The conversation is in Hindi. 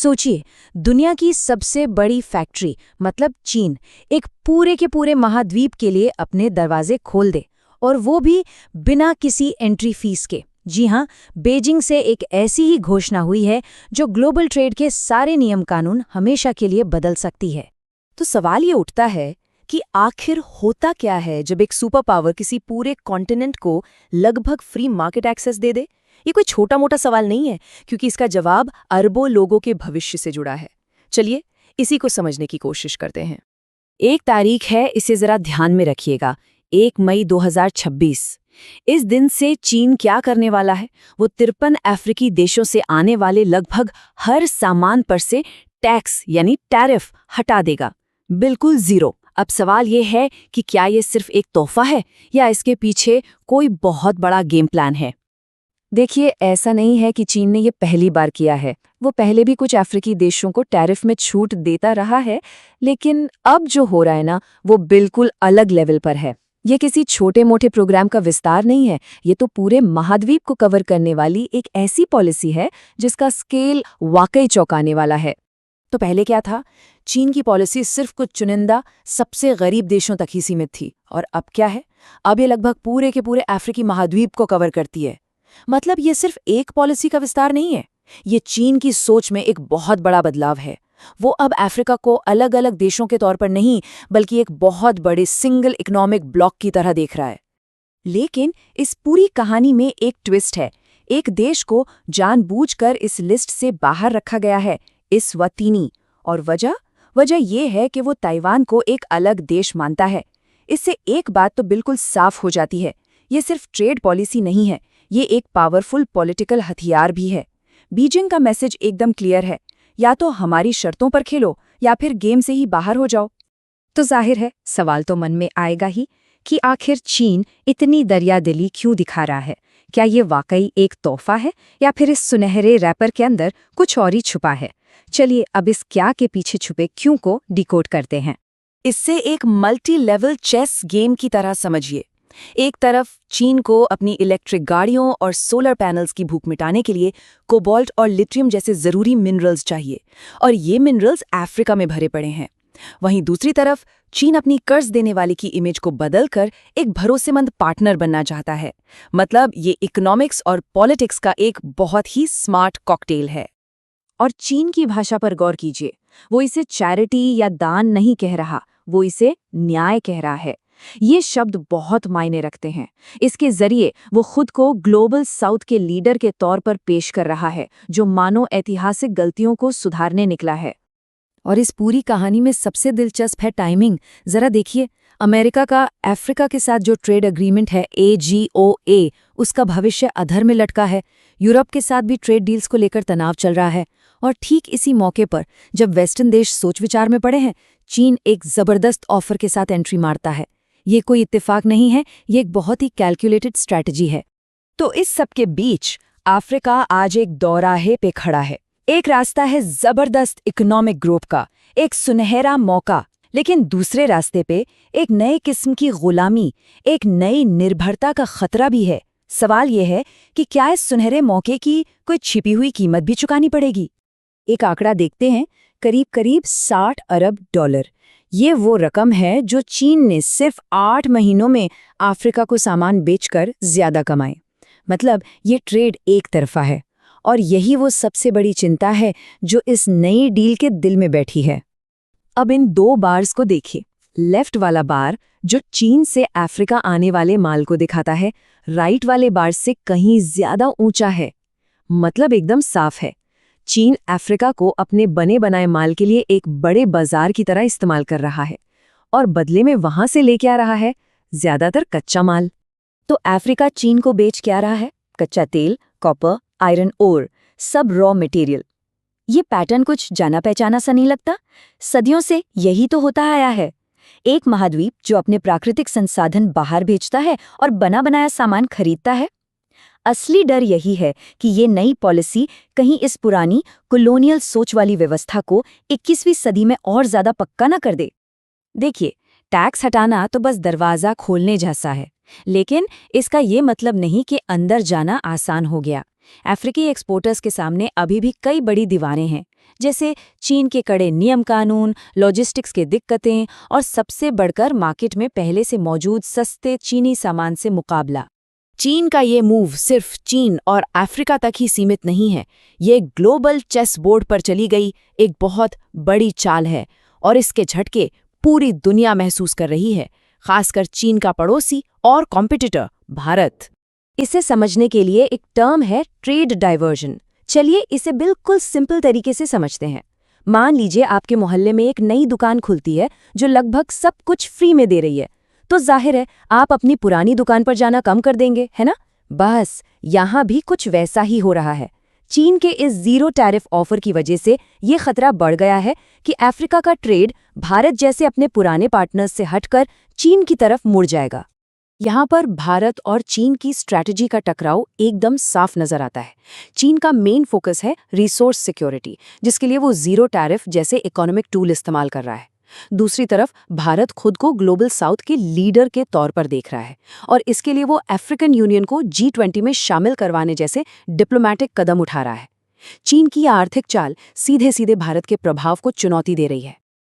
सोचिए, दुनिया की सबसे बड़ी फैक्ट्री मतलब चीन एक पूरे के पूरे महाद्वीप के लिए अपने दरवाजे खोल दे, और वो भी बिना किसी एंट्री फीस के। जी हाँ, बीजिंग से एक ऐसी ही घोषणा हुई है जो ग्लोबल ट्रेड के सारे नियम कानून हमेशा के लिए बदल सकती है। तो सवाल ये उठता है कि आखिर होता क्या है जब एक सुपर पावर किसी पूरे कॉन्टिनेंट को लगभग फ्री मार्केट एक्सेस दे दे। ये कोई छोटा मोटा सवाल नहीं है, क्योंकि इसका जवाब अरबों लोगों के भविष्य से जुड़ा है। चलिए इसी को समझने की कोशिश करते हैं। एक तारीख है, इसे जरा ध्यान में रखिएगा, 1 मई 2026। इस दिन से चीन क्या करने वाला है, वो 53 अफ्रीकी देशों से आने वाले लगभग हर सामान पर से टैक्स यानी टैरिफ हटा देगा, बिल्कुल जीरो। अब सवाल ये है कि क्या ये सिर्फ एक तोहफा है या इसके पीछे कोई बहुत बड़ा गेम प्लान है। देखिए, ऐसा नहीं है कि चीन ने ये पहली बार किया है। वो पहले भी कुछ अफ्रीकी देशों को टैरिफ में छूट देता रहा है, लेकिन अब जो हो रहा है ना, वो बिल्कुल अलग लेवल पर है। ये किसी छोटे मोटे प्रोग्राम का विस्तार नहीं है, ये तो पूरे महाद्वीप को कवर करने वाली एक ऐसी पॉलिसी है जिसका स्केल वाकई चौंकाने वाला है। तो पहले क्या था? चीन की पॉलिसी सिर्फ कुछ चुनिंदा सबसे गरीब देशों तक ही सीमित थी, और अब क्या है? अब ये लगभग पूरे के पूरे अफ्रीकी महाद्वीप को कवर करती है। मतलब ये सिर्फ एक पॉलिसी का विस्तार नहीं है, ये चीन की सोच में एक बहुत बड़ा बदलाव है। वो अब अफ्रीका को अलग अलग देशों के तौर पर नहीं, बल्कि एक बहुत बड़े सिंगल इकोनॉमिक ब्लॉक की तरह देख रहा है। लेकिन इस पूरी कहानी में एक ट्विस्ट है। एक देश को जानबूझकर इस लिस्ट से बाहर रखा गया है, इस्वातिनी। और वजह यह है कि वो ताइवान को एक अलग देश मानता है। इससे एक बात तो बिल्कुल साफ हो जाती है, ये सिर्फ ट्रेड पॉलिसी नहीं है, ये एक पावरफुल पॉलिटिकल हथियार भी है। बीजिंग का मैसेज एकदम क्लियर है, या तो हमारी शर्तों पर खेलो या फिर गेम से ही बाहर हो जाओ। तो जाहिर है, सवाल तो मन में आएगा ही कि आखिर चीन इतनी दरियादिली क्यों दिखा रहा है। क्या ये वाकई एक तोहफा है या फिर इस सुनहरे रैपर के अंदर कुछ और ही छुपा है? चलिए अब इस क्या के पीछे छुपे क्यों को डिकोड करते हैं। इससे एक मल्टी लेवल चेस गेम की तरह समझिए। एक तरफ चीन को अपनी इलेक्ट्रिक गाड़ियों और सोलर पैनल्स की भूख मिटाने के लिए कोबाल्ट और लिथियम जैसे जरूरी मिनरल्स चाहिए, और ये मिनरल्स अफ्रीका में भरे पड़े हैं। वहीं दूसरी तरफ चीन अपनी कर्ज देने वाले की इमेज को बदलकर एक भरोसेमंद पार्टनर बनना चाहता है। मतलब ये इकोनॉमिक्स और पॉलिटिक्स का एक बहुत ही स्मार्ट कॉकटेल है। और चीन की भाषा पर गौर कीजिए, वो इसे चैरिटी या दान नहीं कह रहा, वो इसे न्याय कह रहा है। ये शब्द बहुत मायने रखते हैं। इसके जरिए वो खुद को ग्लोबल साउथ के लीडर के तौर पर पेश कर रहा है, जो मानो ऐतिहासिक गलतियों को सुधारने निकला है। और इस पूरी कहानी में सबसे दिलचस्प है टाइमिंग। जरा देखिए, अमेरिका का अफ्रीका के साथ जो ट्रेड एग्रीमेंट है AGOA, उसका भविष्य अधर में लटका है। यूरोप के साथ भी ट्रेड डील्स को लेकर तनाव चल रहा है, और ठीक इसी मौके पर जब वेस्टर्न देश सोच विचार में पड़े हैं, चीन एक जबरदस्त ऑफर के साथ एंट्री मारता है। ये कोई इत्तेफाक नहीं है, ये एक बहुत ही कैलकुलेटेड स्ट्रैटेजी है। तो इस सब के बीच अफ्रीका आज एक दौराहे पे खड़ा है। एक रास्ता है जबरदस्त इकोनॉमिक ग्रोथ का, एक सुनहरा मौका, लेकिन दूसरे रास्ते पे एक नए किस्म की गुलामी, एक नई निर्भरता का खतरा भी है। सवाल यह है कि क्या इस सुनहरे मौके की कोई छिपी हुई कीमत भी चुकानी पड़ेगी? एक आंकड़ा देखते हैं, करीब 60 अरब डॉलर। ये वो रकम है जो चीन ने सिर्फ 8 महीनों में अफ्रीका को सामान बेचकर ज्यादा कमाए। मतलब ये ट्रेड एक तरफा है, और यही वो सबसे बड़ी चिंता है जो इस नई डील के दिल में बैठी है। अब इन दो बार्स को देखिए। लेफ्ट वाला बार जो चीन से अफ्रीका आने वाले माल को दिखाता है, राइट वाले बार से कहीं ज्यादा ऊंचा है। मतलब एकदम साफ है, चीन अफ्रीका को अपने बने बनाए माल के लिए एक बड़े बाजार की तरह इस्तेमाल कर रहा है, और बदले में वहां से लेके आ रहा है ज्यादातर कच्चा माल। तो अफ्रीका चीन को बेच क्या रहा है? कच्चा तेल, कॉपर, आयरन ओर, सब रॉ मटेरियल। ये पैटर्न कुछ जाना पहचाना सा नहीं लगता? सदियों से यही तो होता आया है। एक महाद्वीप जो अपने प्राकृतिक संसाधन बाहर भेजता है और बना बनाया सामान खरीदता है। असली डर यही है कि ये नई पॉलिसी कहीं इस पुरानी कॉलोनियल सोच वाली व्यवस्था को 21वीं सदी में और ज्यादा पक्का न कर दे। देखिए, टैक्स हटाना तो बस दरवाजा खोलने जैसा है, लेकिन इसका ये मतलब नहीं कि अंदर जाना आसान हो गया। अफ्रीकी एक्सपोर्टर्स के सामने अभी भी कई बड़ी दीवारें हैं, जैसे चीन के कड़े नियम कानून, लॉजिस्टिक्स के दिक्कतें और सबसे बढ़कर मार्केट में पहले से मौजूद सस्ते चीनी सामान से मुकाबला। चीन का ये मूव सिर्फ चीन और अफ्रीका तक ही सीमित नहीं है, ये ग्लोबल चेस बोर्ड पर चली गई एक बहुत बड़ी चाल है और इसके झटके पूरी दुनिया महसूस कर रही है, खासकर चीन का पड़ोसी और कॉम्पिटिटर भारत। इसे समझने के लिए एक टर्म है ट्रेड डाइवर्जन। चलिए इसे बिल्कुल सिंपल तरीके से समझते हैं। मान लीजिए आपके मोहल्ले में एक नई दुकान खुलती है जो लगभग सब कुछ फ्री में दे रही है, तो जाहिर है आप अपनी पुरानी दुकान पर जाना कम कर देंगे, है ना? बस यहाँ भी कुछ वैसा ही हो रहा है। चीन के इस जीरो टैरिफ ऑफर की वजह से ये खतरा बढ़ गया है कि अफ्रीका का ट्रेड भारत जैसे अपने पुराने पार्टनर्स से हटकर चीन की तरफ मुड़ जाएगा। यहाँ पर भारत और चीन की स्ट्रैटेजी का टकराव एकदम साफ नजर आता है। चीन का मेन फोकस है रिसोर्स सिक्योरिटी, जिसके लिए वो जीरो टैरिफ जैसे इकोनॉमिक टूल इस्तेमाल कर रहा है। दूसरी तरफ भारत खुद को ग्लोबल साउथ के लीडर के तौर पर देख रहा है और इसके लिए वो अफ्रीकन यूनियन को G20 में शामिल करवाने जैसे डिप्लोमैटिक कदम उठा रहा है। चीन की आर्थिक चाल सीधे सीधे भारत के प्रभाव को चुनौती दे रही है।